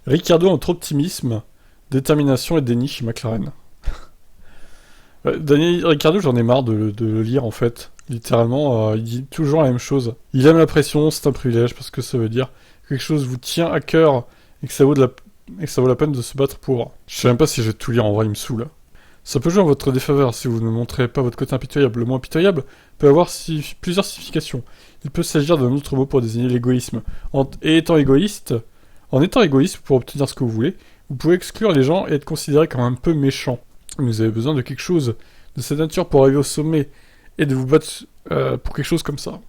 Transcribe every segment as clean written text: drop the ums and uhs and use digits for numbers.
Ricciardo entre optimisme, détermination et déni chez McLaren. Daniel Ricciardo, j'en ai marre de le lire en fait. Littéralement, il dit toujours la même chose. Il aime la pression, c'est un privilège parce que ça veut dire que quelque chose vous tient à cœur et que ça vaut la peine de se battre pour. Je sais même pas si je vais tout lire, en vrai, il me saoule. Ça peut jouer en votre défaveur si vous ne montrez pas votre côté impitoyable. Le mot impitoyable peut avoir plusieurs significations. Il peut s'agir d'un autre mot pour désigner l'égoïsme. En étant égoïste pour obtenir ce que vous voulez, vous pouvez exclure les gens et être considéré comme un peu méchant. Vous avez besoin de quelque chose de cette nature pour arriver au sommet et de vous battre pour quelque chose comme ça.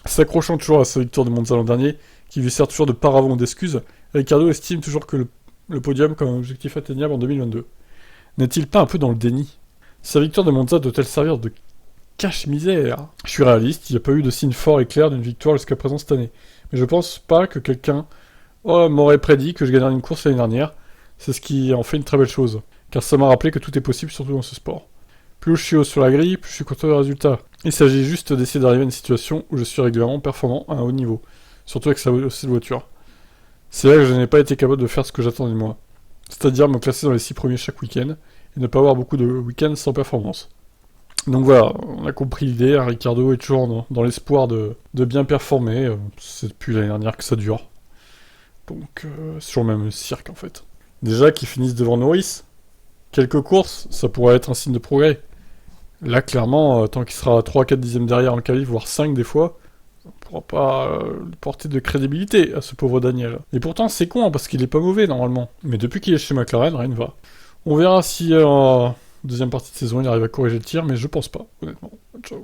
S'accrochant toujours à sa victoire de Monza l'an dernier, qui lui sert toujours de paravent d'excuses, Ricciardo estime toujours que le podium comme un objectif atteignable en 2022. N'est-il pas un peu dans le déni? Sa victoire de Monza doit-elle servir de cache-misère? Je suis réaliste, il n'y a pas eu de signe fort et clair d'une victoire jusqu'à présent cette année. Mais je pense pas que quelqu'un m'aurait prédit que je gagnerais une course l'année dernière. C'est ce qui en fait une très belle chose. Car ça m'a rappelé que tout est possible, surtout dans ce sport. Plus je suis haut sur la grille, plus je suis content des résultats. Il s'agit juste d'essayer d'arriver à une situation où je suis régulièrement performant à un haut niveau. Surtout avec cette voiture. C'est là que je n'ai pas été capable de faire ce que j'attendais de moi. C'est-à-dire me classer dans les 6 premiers chaque week-end et ne pas avoir beaucoup de week-ends sans performance. Donc voilà, on a compris l'idée, hein, Ricardo est toujours dans l'espoir de bien performer, c'est depuis l'année dernière que ça dure. Donc c'est toujours le même cirque en fait. Déjà qu'ils finissent devant Norris, quelques courses, ça pourrait être un signe de progrès. Là clairement, tant qu'il sera 3-4 dixièmes derrière en qualif, voire 5 des fois, on pourra pas porter de crédibilité à ce pauvre Daniel. Et pourtant c'est con, hein, parce qu'il est pas mauvais normalement. Mais depuis qu'il est chez McLaren, rien ne va. On verra si deuxième partie de saison il arrive à corriger le tir, mais je pense pas, honnêtement. Ciao.